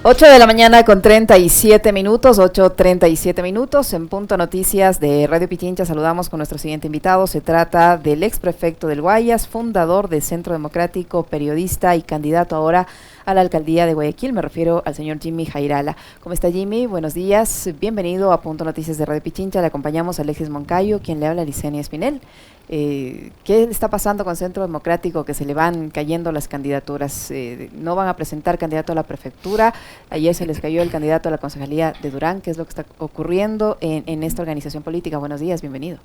8 de la mañana con 37 minutos, 8:37 minutos, en Punto Noticias de Radio Pichincha saludamos con nuestro siguiente invitado. Se trata del ex prefecto del Guayas, fundador de Centro Democrático, periodista y candidato ahora a la alcaldía de Guayaquil. Me refiero al señor Jimmy Jairala. ¿Cómo está, Jimmy? Buenos días, bienvenido a Punto Noticias de Radio Pichincha. Le acompañamos a Alexis Moncayo, quien le habla a Licenia Espinel. ¿Qué está pasando con Centro Democrático? Que se le van cayendo las candidaturas, no van a presentar candidato a la prefectura. Ayer se les cayó el candidato a la concejalía de Durán. ¿Qué es lo que está ocurriendo en esta organización política? Buenos días, bienvenido.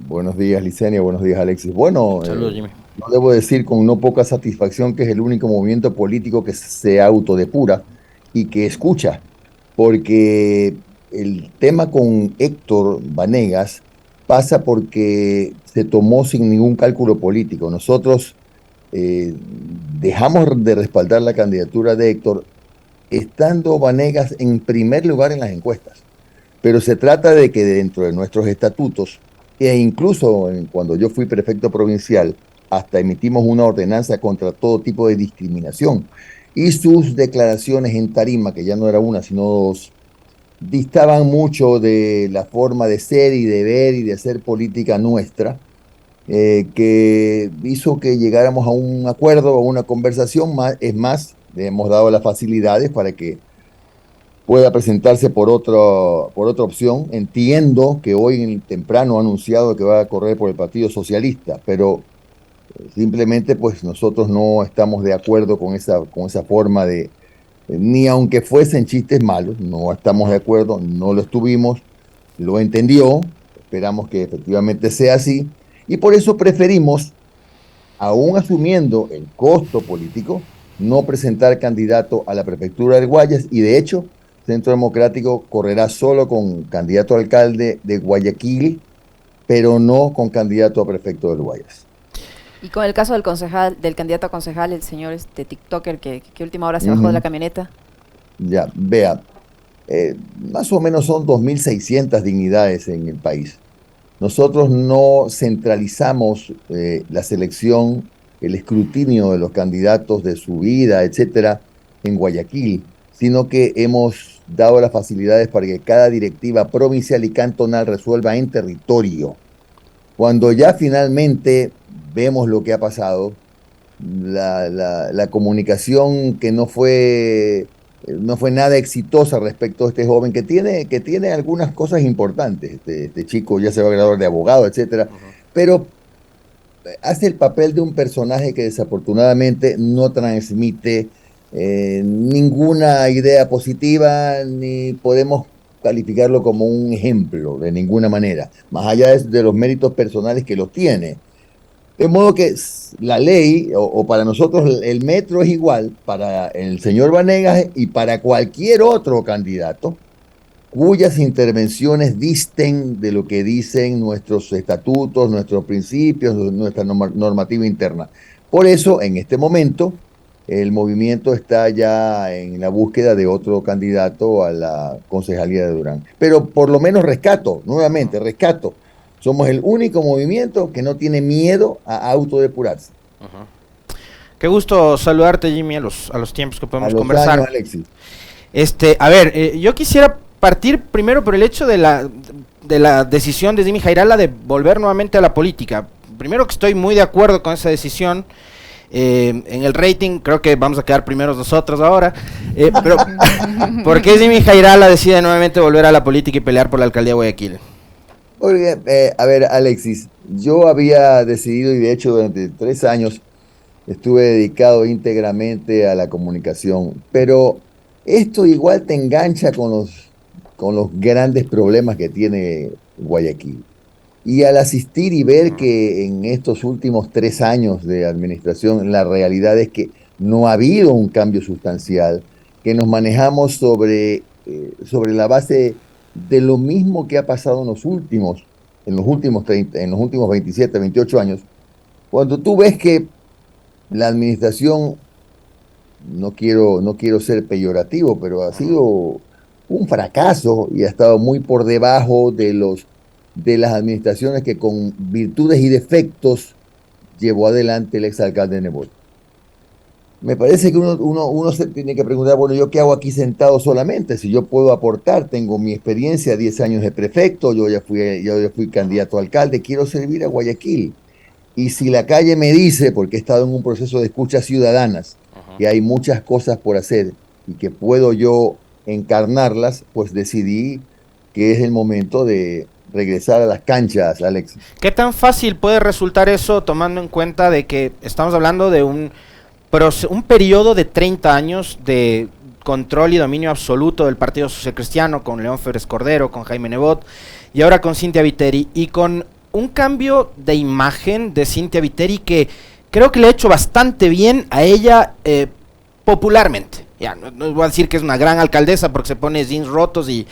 Buenos días, Licenia, buenos días, Alexis. Bueno, Saludos, Jimmy. no debo decir con no poca satisfacción que es el único movimiento político que se autodepura y que escucha, porque el tema con Héctor Vanegas pasa porque se tomó sin ningún cálculo político. Nosotros dejamos de respaldar la candidatura de Héctor estando Vanegas en primer lugar en las encuestas, pero se trata de que dentro de nuestros estatutos e incluso cuando yo fui prefecto provincial, hasta emitimos una ordenanza contra todo tipo de discriminación. Y sus declaraciones en tarima, que ya no era una, sino dos, distaban mucho de la forma de ser y de ver y de hacer política nuestra, que hizo que llegáramos a un acuerdo, a una conversación. Es más, le hemos dado las facilidades para que pueda presentarse por otra opción. Entiendo que hoy en temprano ha anunciado que va a correr por el Partido Socialista, pero simplemente pues nosotros no estamos de acuerdo con esa forma de, ni aunque fuesen chistes malos, no estamos de acuerdo, no lo estuvimos, lo entendió, esperamos que efectivamente sea así, y por eso preferimos, aún asumiendo el costo político, no presentar candidato a la prefectura del Guayas, y de hecho Centro Democrático correrá solo con candidato a alcalde de Guayaquil, pero no con candidato a prefecto del Guayas. Y con el caso del concejal, del candidato a concejal, el señor TikToker que última hora se bajó de la camioneta. Ya, vea, más o menos son 2.600 dignidades en el país. Nosotros no centralizamos la selección, el escrutinio de los candidatos, de su vida, etcétera, en Guayaquil, sino que hemos dado las facilidades para que cada directiva provincial y cantonal resuelva en territorio. Cuando ya finalmente vemos lo que ha pasado, la comunicación que no fue nada exitosa respecto a este joven que tiene algunas cosas importantes. Este chico ya se va a graduar de abogado, etcétera, pero hace el papel de un personaje que desafortunadamente no transmite ninguna idea positiva, ni podemos calificarlo como un ejemplo de ninguna manera, más allá de los méritos personales que los tiene. De modo que la ley, o para nosotros el metro es igual para el señor Vanegas y para cualquier otro candidato cuyas intervenciones disten de lo que dicen nuestros estatutos, nuestros principios, nuestra normativa interna. Por eso, en este momento, el movimiento está ya en la búsqueda de otro candidato a la concejalía de Durán. Pero por lo menos rescato, nuevamente, rescato. Somos el único movimiento que no tiene miedo a autodepurarse. Qué gusto saludarte, Jimmy, a los tiempos que podemos conversar. Años, Alexis. Yo quisiera partir primero por el hecho de la decisión de Jimmy Jairala de volver nuevamente a la política. Primero que estoy muy de acuerdo con esa decisión. En el rating creo que vamos a quedar primeros nosotros ahora, pero ¿por qué Jimmy Jairala decide nuevamente volver a la política y pelear por la alcaldía de Guayaquil? Oye, a ver, Alexis, yo había decidido, y de hecho durante 3 años estuve dedicado íntegramente a la comunicación, pero esto igual te engancha con los grandes problemas que tiene Guayaquil. Y al asistir y ver que en estos últimos 3 años de administración la realidad es que no ha habido un cambio sustancial, que nos manejamos sobre la base de lo mismo que ha pasado en los últimos 30, en los últimos 27, 28 años, cuando tú ves que la administración, no quiero ser peyorativo, pero ha sido un fracaso y ha estado muy por debajo de las administraciones que con virtudes y defectos llevó adelante el exalcalde Nebot. Me parece que uno se tiene que preguntar, bueno, ¿yo qué hago aquí sentado solamente? Si yo puedo aportar, tengo mi experiencia, 10 años de prefecto, yo ya fui Ujú. candidato a alcalde, quiero servir a Guayaquil. Y si la calle me dice, porque he estado en un proceso de escuchas ciudadanas, Ujú. que hay muchas cosas por hacer y que puedo yo encarnarlas, pues decidí que es el momento de regresar a las canchas, Alexis. ¿Qué tan fácil puede resultar eso tomando en cuenta de que estamos hablando de un periodo de 30 años de control y dominio absoluto del Partido Social Cristiano con León Férez Cordero, con Jaime Nebot y ahora con Cintia Viteri y con un cambio de imagen de Cintia Viteri que creo que le ha hecho bastante bien a ella popularmente? Ya, no voy a decir que es una gran alcaldesa porque se pone jeans rotos y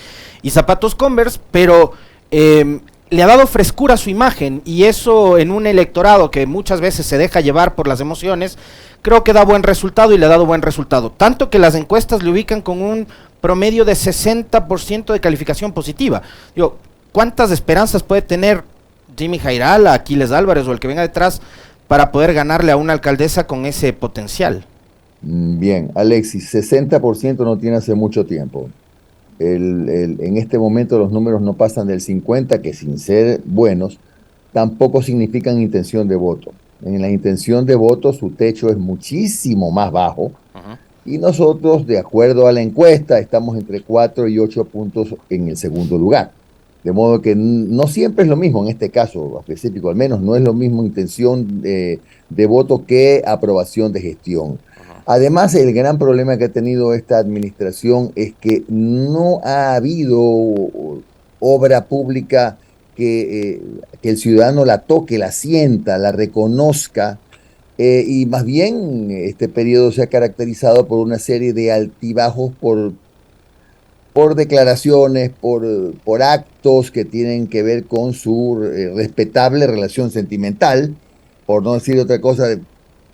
zapatos Converse, pero le ha dado frescura a su imagen y eso en un electorado que muchas veces se deja llevar por las emociones, creo que da buen resultado y le ha dado buen resultado. Tanto que las encuestas le ubican con un promedio de 60% de calificación positiva. Digo, ¿cuántas esperanzas puede tener Jimmy Jairala, Aquiles Álvarez o el que venga detrás para poder ganarle a una alcaldesa con ese potencial? Bien, Alexis, 60% no tiene hace mucho tiempo. En este momento los números no pasan del 50, que sin ser buenos, tampoco significan intención de voto. En la intención de voto su techo es muchísimo más bajo Uh-huh. y nosotros, de acuerdo a la encuesta, estamos entre 4 y 8 puntos en el segundo lugar. De modo que no siempre es lo mismo en este caso específico, al menos no es lo mismo intención de voto que aprobación de gestión. Uh-huh. Además, el gran problema que ha tenido esta administración es que no ha habido obra pública que el ciudadano la toque, la sienta, la reconozca, y más bien este periodo se ha caracterizado por una serie de altibajos por declaraciones, por actos que tienen que ver con su respetable relación sentimental, por no decir otra cosa,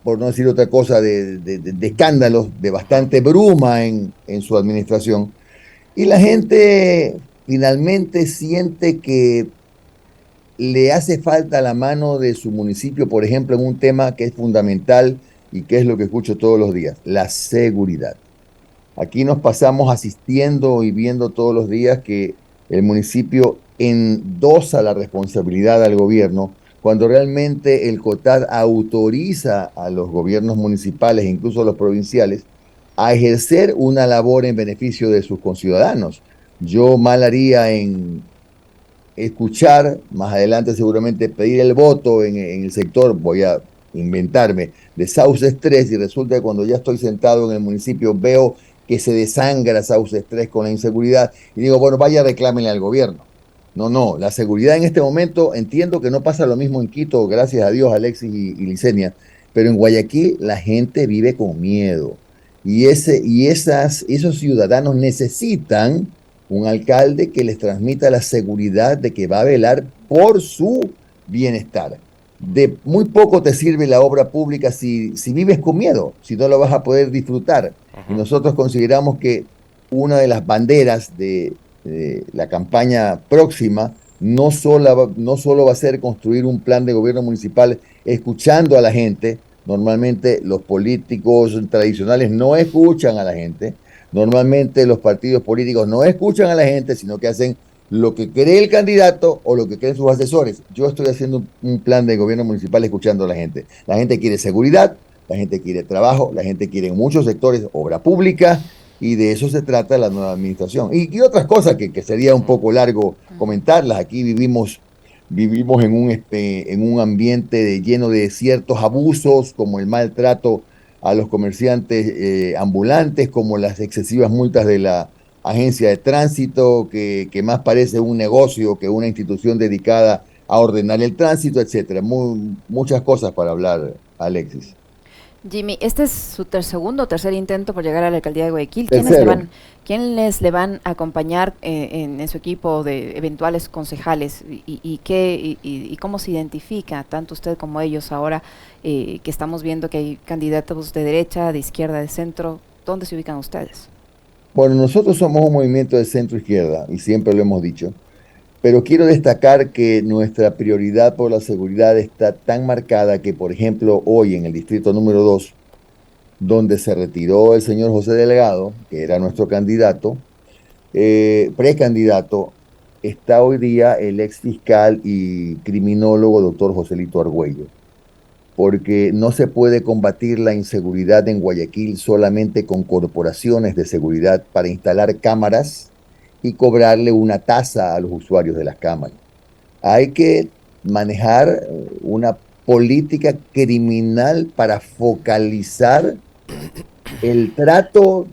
por no decir otra cosa de escándalos, de Uh-huh. bastante bruma en su administración. Y la gente finalmente siente que le hace falta la mano de su municipio, por ejemplo, en un tema que es fundamental y que es lo que escucho todos los días, la seguridad. Aquí nos pasamos asistiendo y viendo todos los días que el municipio endosa la responsabilidad al gobierno, cuando realmente el COTAD autoriza a los gobiernos municipales e incluso a los provinciales a ejercer una labor en beneficio de sus conciudadanos. Yo mal haría en escuchar, más adelante seguramente pedir el voto en el sector, voy a inventarme, de Sauces 3 y resulta que cuando ya estoy sentado en el municipio veo que se desangra Sauces 3 con la inseguridad y digo, bueno, vaya, reclámenle al gobierno. No, no, la seguridad en este momento, entiendo que no pasa lo mismo en Quito, gracias a Dios, Alexis y Licenia, pero en Guayaquil la gente vive con miedo esos ciudadanos necesitan un alcalde que les transmita la seguridad de que va a velar por su bienestar. De muy poco te sirve la obra pública si vives con miedo, si no lo vas a poder disfrutar. Y Uh-huh. nosotros consideramos que una de las banderas de la campaña próxima no solo va a ser construir un plan de gobierno municipal escuchando a la gente. Normalmente los políticos tradicionales no escuchan a la gente. Normalmente los partidos políticos no escuchan a la gente, sino que hacen lo que cree el candidato o lo que creen sus asesores. Yo estoy haciendo un plan de gobierno municipal escuchando a la gente. La gente quiere seguridad, la gente quiere trabajo, la gente quiere en muchos sectores obra pública y de eso se trata la nueva administración. Y otras cosas que sería un Uh-huh. poco largo comentarlas. Aquí vivimos en un ambiente lleno de ciertos abusos, como el maltrato a los comerciantes ambulantes, como las excesivas multas de la agencia de tránsito, que más parece un negocio que una institución dedicada a ordenar el tránsito, etcétera. Muchas cosas para hablar, Alexis. Jimmy, este es su segundo o tercer intento por llegar a la alcaldía de Guayaquil. Tercero. ¿Quiénes le van a acompañar en su equipo de eventuales concejales? ¿Y cómo se identifica tanto usted como ellos ahora que estamos viendo que hay candidatos de derecha, de izquierda, de centro? ¿Dónde se ubican ustedes? Bueno, nosotros somos un movimiento de centro izquierda y siempre lo hemos dicho, pero quiero destacar que nuestra prioridad por la seguridad está tan marcada que, por ejemplo, hoy en el distrito número 2 donde se retiró el señor José Delgado, que era nuestro candidato, precandidato, está hoy día el ex fiscal y criminólogo doctor Joselito Argüello, porque no se puede combatir la inseguridad en Guayaquil solamente con corporaciones de seguridad para instalar cámaras y cobrarle una tasa a los usuarios de las cámaras. Hay que manejar una política criminal para focalizar el trato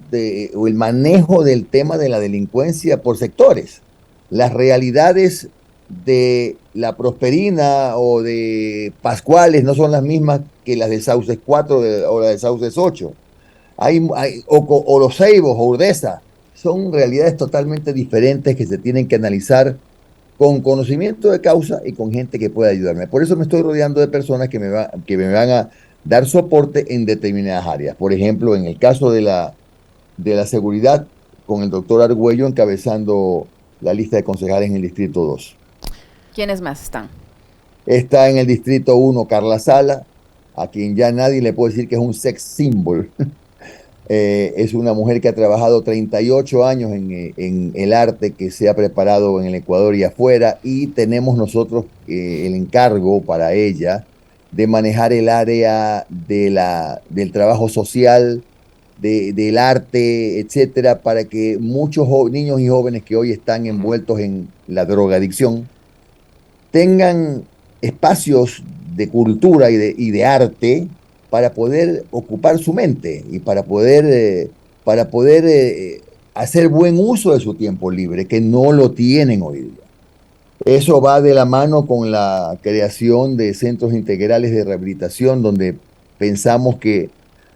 o el manejo del tema de la delincuencia por sectores. Las realidades de la Prosperina o de Pascuales no son las mismas que las de Sauces 4 o las de Sauces 8. O los Ceibos o Urdesa. Son realidades totalmente diferentes que se tienen que analizar con conocimiento de causa y con gente que pueda ayudarme. Por eso me estoy rodeando de personas que me van a dar soporte en determinadas áreas. Por ejemplo, en el caso de la seguridad, con el doctor Argüello encabezando la lista de concejales en el Distrito 2. ¿Quiénes más están? Está en el Distrito 1 Carla Sala, a quien ya nadie le puede decir que es un sex symbol. Es una mujer que ha trabajado 38 años en el arte, que se ha preparado en el Ecuador y afuera, y tenemos nosotros el encargo para ella de manejar el área del trabajo social, del arte, etcétera, para que muchos niños y jóvenes que hoy están envueltos en la drogadicción tengan espacios de cultura y de arte para poder ocupar su mente y para poder hacer buen uso de su tiempo libre, que no lo tienen hoy día. Eso va de la mano con la creación de centros integrales de rehabilitación, donde pensamos que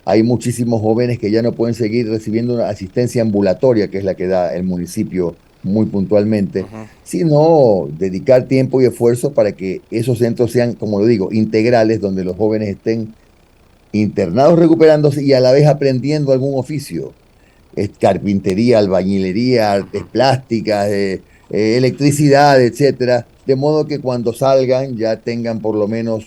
hay muchísimos jóvenes que ya no pueden seguir recibiendo una asistencia ambulatoria, que es la que da el municipio muy puntualmente, sino dedicar tiempo y esfuerzo para que esos centros sean, como lo digo, integrales, donde los jóvenes estén internados recuperándose y a la vez aprendiendo algún oficio. Carpintería, albañilería, artes plásticas, electricidad, etcétera, de modo que cuando salgan ya tengan por lo menos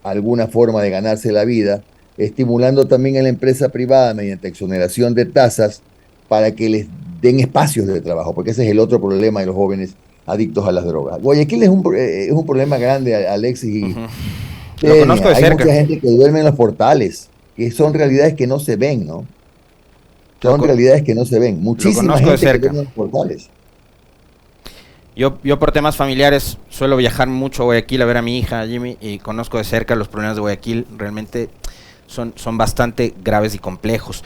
alguna forma de ganarse la vida, estimulando también a la empresa privada mediante exoneración de tasas para que les den espacios de trabajo, porque ese es el otro problema de los jóvenes adictos a las drogas. Guayaquil es un problema grande, Alexis, y lo conozco de hay cerca. mucha gente que duerme en los portales, que son realidades que no se ven, ¿no? Son realidades que no se ven. Muchísima gente que duerme en los portales. Yo por temas familiares suelo viajar mucho a Guayaquil a ver a mi hija, Jimmy, y conozco de cerca los problemas de Guayaquil. Realmente son bastante graves y complejos.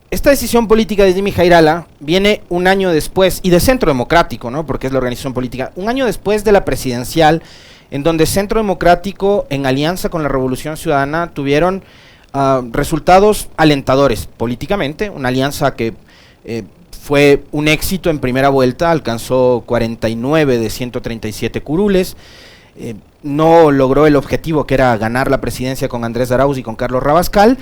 Esta decisión política de Jimmy Jairala viene un año después, y de Centro Democrático, ¿no? Porque es la organización política, un año después de la presidencial, en donde Centro Democrático, en alianza con la Revolución Ciudadana, tuvieron resultados alentadores políticamente, una alianza que fue un éxito en primera vuelta, alcanzó 49 de 137 curules, no logró el objetivo que era ganar la presidencia con Andrés Arauz y con Carlos Rabascal,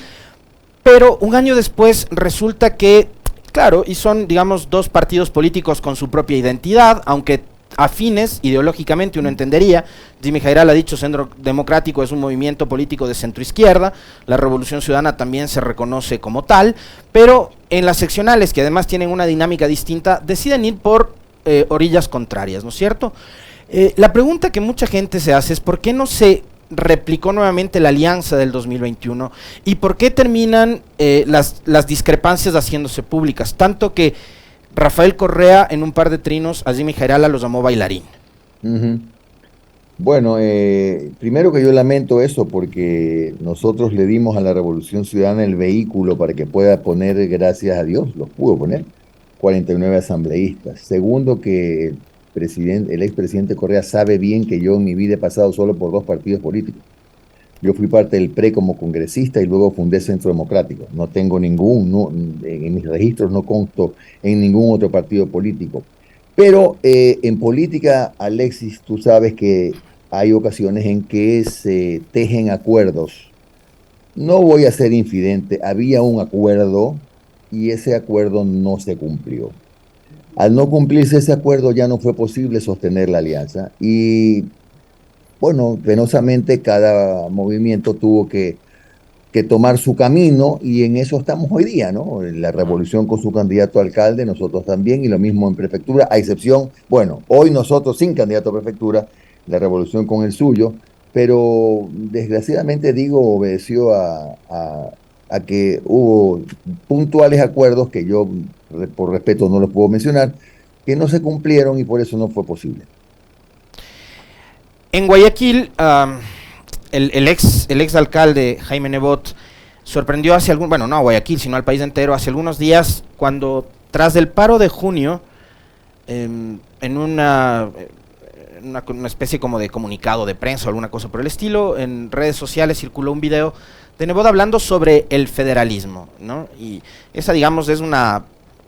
pero un año después resulta que, claro, y son, digamos, dos partidos políticos con su propia identidad, aunque afines ideológicamente, uno entendería. Jimmy Jairala ha dicho Centro Democrático es un movimiento político de centroizquierda, la Revolución Ciudadana también se reconoce como tal, pero en las seccionales, que además tienen una dinámica distinta, deciden ir por orillas contrarias, ¿no es cierto? La pregunta que mucha gente se hace es ¿por qué no se replicó nuevamente la alianza del 2021 y por qué terminan las discrepancias haciéndose públicas? Tanto que Rafael Correa en un par de trinos a Jimmy Jairala los llamó bailarín. Bueno, primero que yo lamento eso porque nosotros le dimos a la Revolución Ciudadana el vehículo para que pueda poner, gracias a Dios, los pudo poner, 49 asambleístas. Segundo, que el expresidente Correa sabe bien que yo en mi vida he pasado solo por dos partidos políticos. Yo fui parte del PRE como congresista y luego fundé Centro Democrático. No tengo en mis registros no consto en ningún otro partido político. Pero en política, Alexis, tú sabes que hay ocasiones en que se tejen acuerdos. No voy a ser infidente, había un acuerdo y ese acuerdo no se cumplió. Al no cumplirse ese acuerdo ya no fue posible sostener la alianza y bueno, penosamente cada movimiento tuvo que que tomar su camino, y en eso estamos hoy día, ¿no? La Revolución con su candidato a alcalde, nosotros también, y lo mismo en prefectura, a excepción, bueno, hoy nosotros sin candidato a prefectura, la Revolución con el suyo, pero desgraciadamente digo, obedeció a que hubo puntuales acuerdos que yo, por respeto, no los puedo mencionar, que no se cumplieron y por eso no fue posible. En Guayaquil, el ex alcalde Jaime Nebot sorprendió bueno, no a Guayaquil, sino al país entero, hace algunos días, cuando tras el paro de junio, en una especie como de comunicado de prensa o alguna cosa por el estilo, en redes sociales circuló un video de Nebot hablando sobre el federalismo, ¿no? Y esa, digamos, es una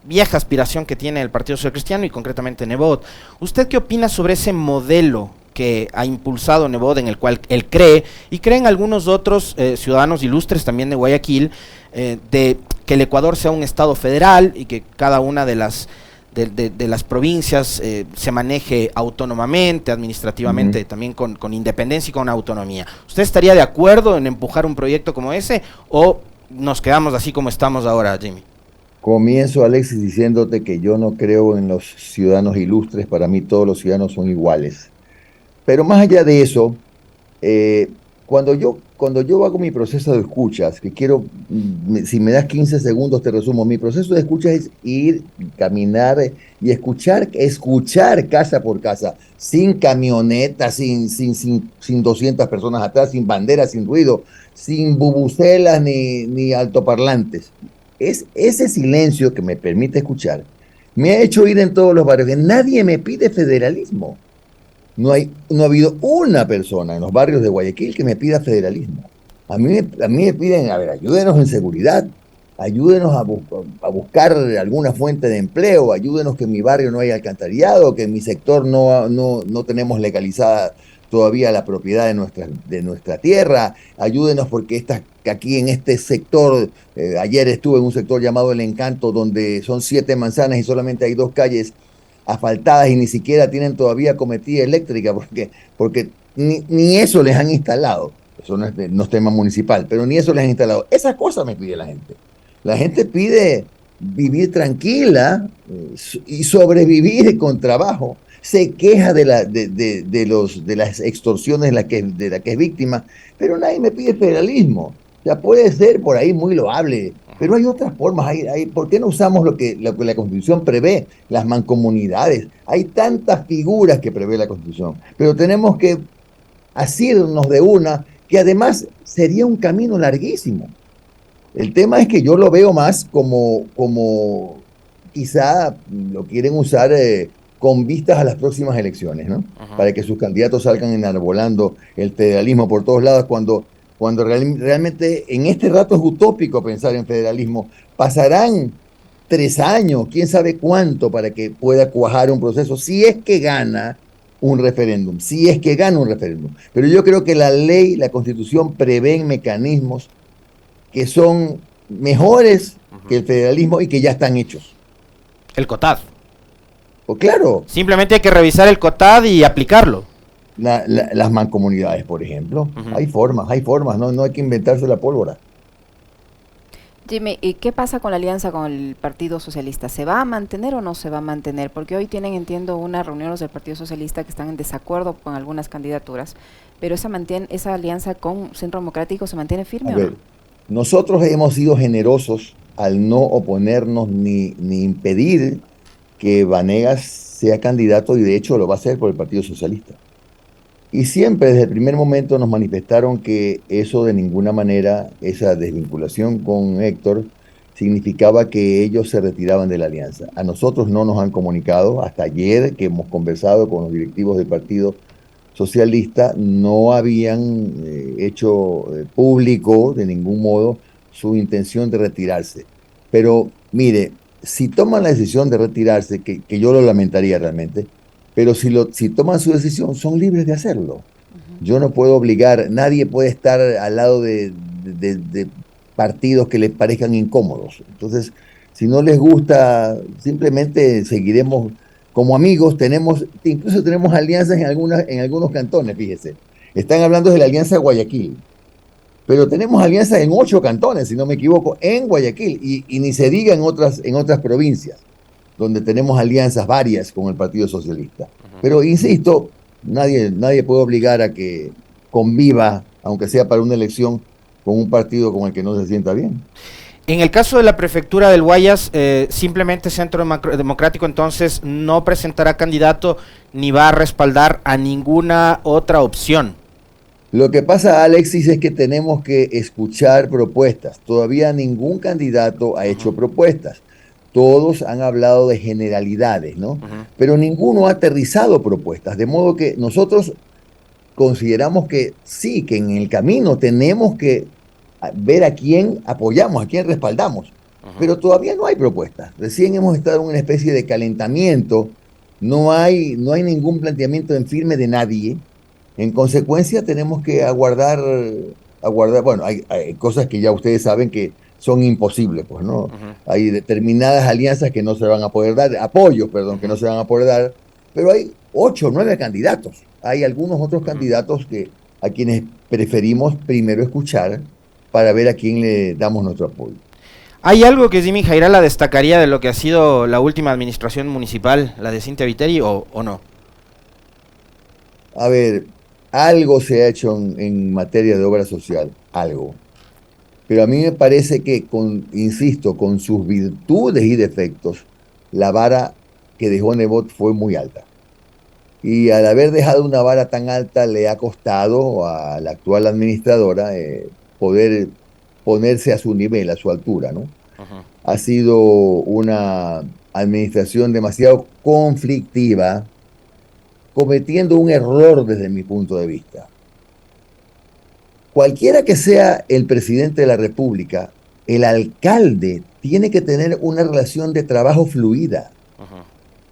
vieja aspiración que tiene el Partido Social Cristiano y concretamente Nebot. ¿Usted qué opina sobre ese modelo que ha impulsado Nebot, en el cual él cree, y creen algunos otros ciudadanos ilustres también de Guayaquil, de que el Ecuador sea un estado federal y que cada una de las provincias se maneje autónomamente, administrativamente, también con independencia y con autonomía? ¿Usted estaría de acuerdo en empujar un proyecto como ese o nos quedamos así como estamos ahora, Jimmy? Comienzo, Alexis, diciéndote que yo no creo en los ciudadanos ilustres. Para mí todos los ciudadanos son iguales. Pero más allá de eso, cuando yo hago mi proceso de escuchas, que quiero, si me das 15 segundos te resumo, mi proceso de escuchas es ir, caminar y escuchar casa por casa, sin camioneta, sin 200 personas atrás, sin banderas, sin ruido, sin bubucelas ni altoparlantes. Es ese silencio que me permite escuchar. Me ha hecho ir en todos los barrios, que nadie me pide federalismo. No ha habido una persona en los barrios de Guayaquil que me pida federalismo. A mí me piden, a ver, ayúdenos en seguridad, ayúdenos a buscar alguna fuente de empleo, ayúdenos que en mi barrio no haya alcantarillado, que en mi sector no tenemos legalizada todavía la propiedad de nuestra tierra, ayúdenos porque aquí en este sector, ayer estuve en un sector llamado El Encanto, donde son 7 manzanas y solamente hay 2 calles asfaltadas y ni siquiera tienen todavía cometida eléctrica, porque ni eso les han instalado. Eso no es tema municipal, pero ni eso les han instalado. Esas cosas me pide la gente. La gente pide vivir tranquila y sobrevivir con trabajo. Se queja de las extorsiones de la que es víctima, pero nadie me pide federalismo. O sea, puede ser por ahí muy loable, pero hay otras formas. ¿Por qué no usamos lo que la Constitución prevé? Las mancomunidades. Hay tantas figuras que prevé la Constitución, pero tenemos que asirnos de una que además sería un camino larguísimo. El tema es que yo lo veo más como quizá lo quieren usar con vistas a las próximas elecciones, ¿no? Para que sus candidatos salgan enarbolando el federalismo por todos lados, cuando realmente en este rato es utópico pensar en federalismo. Pasarán 3 años, quién sabe cuánto, para que pueda cuajar un proceso, si es que gana un referéndum, Pero yo creo que la ley, la Constitución prevén mecanismos que son mejores que el federalismo y que ya están hechos. El COTAD. Pues claro. Simplemente hay que revisar el COTAD y aplicarlo. Las mancomunidades, por ejemplo. Hay formas, no hay que inventarse la pólvora. Jimmy, ¿y qué pasa con la alianza con el Partido Socialista? ¿Se va a mantener o no se va a mantener? Porque hoy tienen, entiendo, una reunión los del Partido Socialista que están en desacuerdo con algunas candidaturas, pero esa alianza con Centro Democrático ¿se mantiene firme o no? Nosotros hemos sido generosos al no oponernos ni impedir que Vanegas sea candidato, y de hecho lo va a hacer por el Partido Socialista. Y siempre desde el primer momento nos manifestaron que eso de ninguna manera, esa desvinculación con Héctor, significaba que ellos se retiraban de la alianza. A nosotros no nos han comunicado, hasta ayer que hemos conversado con los directivos del Partido Socialista, no habían hecho público de ningún modo su intención de retirarse. Pero mire, si toman la decisión de retirarse, que yo lo lamentaría realmente, pero si toman su decisión, son libres de hacerlo. Yo no puedo obligar, nadie puede estar al lado de partidos que les parezcan incómodos. Entonces, si no les gusta, simplemente seguiremos como amigos. Incluso tenemos alianzas en algunos cantones, fíjese. Están hablando de la alianza Guayaquil. pero tenemos alianzas en 8 cantones, si no me equivoco, en Guayaquil, y ni se diga en otras provincias, donde tenemos alianzas varias con el Partido Socialista. Pero insisto, nadie puede obligar a que conviva, aunque sea para una elección, con un partido con el que no se sienta bien. En el caso de la prefectura del Guayas, simplemente Centro Democrático entonces no presentará candidato ni va a respaldar a ninguna otra opción. Lo que pasa, Alexis, es que tenemos que escuchar propuestas. Todavía ningún candidato ha hecho propuestas. Todos han hablado de generalidades, ¿no? Pero ninguno ha aterrizado propuestas. De modo que nosotros consideramos que sí, que en el camino tenemos que ver a quién apoyamos, a quién respaldamos. Pero todavía no hay propuestas. Recién hemos estado en una especie de calentamiento. No hay ningún planteamiento en firme de nadie. En consecuencia, tenemos que aguardar. Bueno, hay cosas que ya ustedes saben que son imposibles, pues, ¿no? Hay determinadas alianzas que no se van a poder dar, apoyos, perdón, que no se van a poder dar, pero hay 8 o 9 candidatos. Hay algunos otros candidatos a quienes preferimos primero escuchar para ver a quién le damos nuestro apoyo. ¿Hay algo que Jimmy Jairala destacaría de lo que ha sido la última administración municipal, la de Cintia Viteri, o no? A ver, algo se ha hecho en materia de obra social, algo. Pero a mí me parece que, insisto, con sus virtudes y defectos, la vara que dejó Nebot fue muy alta. Y al haber dejado una vara tan alta, le ha costado a la actual administradora poder ponerse a su nivel, a su altura, ¿no? Ha sido una administración demasiado conflictiva, cometiendo un error desde mi punto de vista. Cualquiera que sea el presidente de la República, el alcalde tiene que tener una relación de trabajo fluida.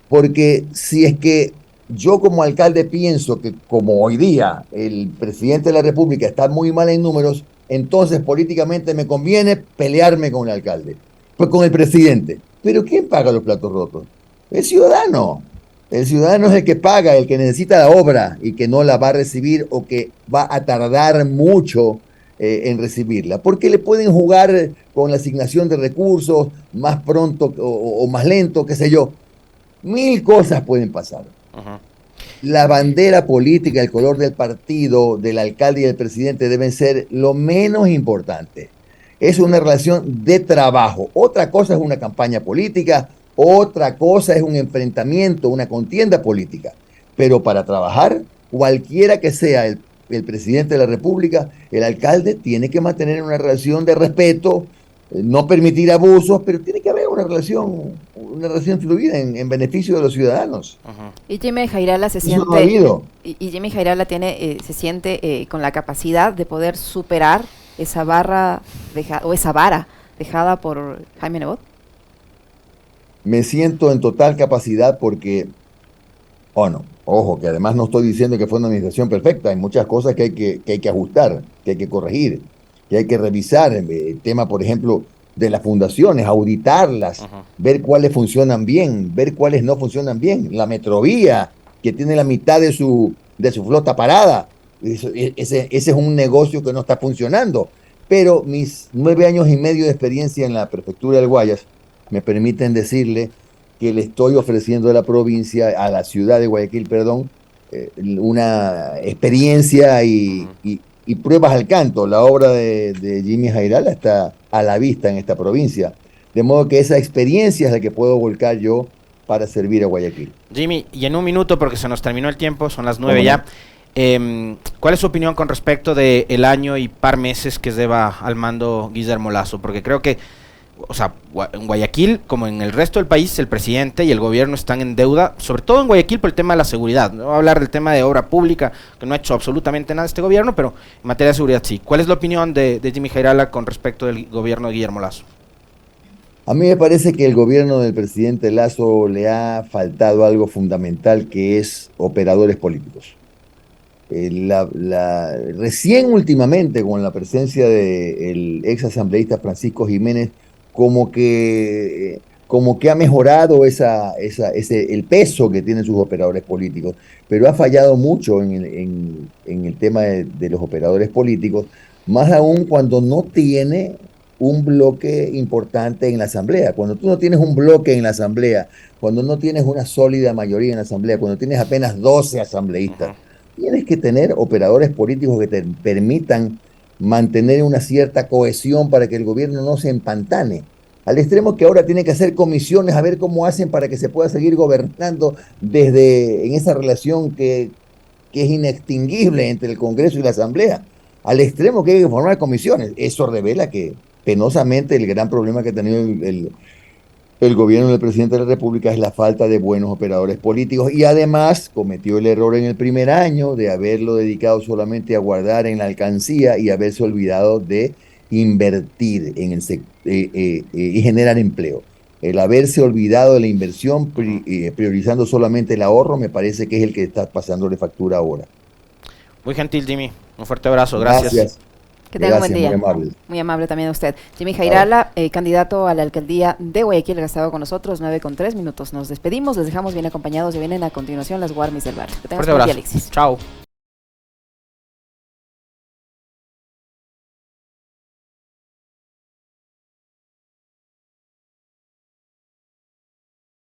Porque si es que yo como alcalde pienso que como hoy día el presidente de la República está muy mal en números, entonces políticamente me conviene pelearme con el alcalde, pues con el presidente. Pero ¿quién paga los platos rotos? El ciudadano. El ciudadano es el que paga, el que necesita la obra y que no la va a recibir o que va a tardar mucho en recibirla. Porque le pueden jugar con la asignación de recursos más pronto o más lento, qué sé yo. 1000 cosas pueden pasar. La bandera política, el color del partido, del alcalde y del presidente deben ser lo menos importante. Es una relación de trabajo. Otra cosa es una campaña política. Otra cosa es un enfrentamiento, una contienda política. Pero para trabajar, cualquiera que sea el presidente de la República, el alcalde tiene que mantener una relación de respeto, no permitir abusos, pero tiene que haber una relación fluida en beneficio de los ciudadanos. Y Jimmy Jairala se siente, no ha habido. Y Jimmy Jairala se siente con la capacidad de poder superar esa vara dejada por Jaime Nebot. Me siento en total capacidad porque, ojo, que además no estoy diciendo que fue una administración perfecta, hay muchas cosas que hay que ajustar, que hay que corregir, que hay que revisar, el tema, por ejemplo, de las fundaciones, auditarlas, ver cuáles funcionan bien, ver cuáles no funcionan bien, la Metrovía, que tiene la mitad de su flota parada, ese es un negocio que no está funcionando, pero mis 9 años y medio de experiencia en la prefectura del Guayas me permiten decirle que le estoy ofreciendo a la provincia, a la ciudad de Guayaquil, una experiencia y pruebas al canto. La obra de Jimmy Jairala está a la vista en esta provincia. De modo que esa experiencia es la que puedo volcar yo para servir a Guayaquil. Jimmy, y en un minuto, porque se nos terminó el tiempo, son las 9 ya, ¿cuál es su opinión con respecto del año y par meses que lleva al mando Guillermo Lasso? Porque creo que, o sea, en Guayaquil, como en el resto del país, el presidente y el gobierno están en deuda, sobre todo en Guayaquil por el tema de la seguridad. No voy a hablar del tema de obra pública, que no ha hecho absolutamente nada este gobierno, pero en materia de seguridad sí. ¿Cuál es la opinión de Jimmy Jairala con respecto del gobierno de Guillermo Lasso? A mí me parece que el gobierno del presidente Lasso le ha faltado algo fundamental, que es operadores políticos. Recién últimamente, con la presencia del ex asambleísta Francisco Jiménez, como que ha mejorado el peso que tienen sus operadores políticos, pero ha fallado mucho en el tema de los operadores políticos, más aún cuando no tiene un bloque importante en la Asamblea. Cuando tú no tienes un bloque en la Asamblea, cuando no tienes una sólida mayoría en la Asamblea, cuando tienes apenas 12 asambleístas, tienes que tener operadores políticos que te permitan mantener una cierta cohesión para que el gobierno no se empantane. Al extremo que ahora tiene que hacer comisiones a ver cómo hacen para que se pueda seguir gobernando desde en esa relación que es inextinguible entre el Congreso y la Asamblea. Al extremo que hay que formar comisiones. Eso revela que penosamente el gran problema que ha tenido el gobierno del presidente de la República es la falta de buenos operadores políticos y además cometió el error en el primer año de haberlo dedicado solamente a guardar en la alcancía y haberse olvidado de invertir en el y generar empleo. El haberse olvidado de la inversión, priorizando solamente el ahorro, me parece que es el que está pasándole factura ahora. Muy gentil, Jimmy. Un fuerte abrazo. Gracias. Que tenga un buen día. Muy amable. Muy amable también a usted. Jimmy Jairala, candidato a la alcaldía de Guayaquil, que ha estado con nosotros, 9:03. Nos despedimos, les dejamos bien acompañados y vienen a continuación las Guarmis del Barrio. Que tengas un buen día, Alexis. Chao.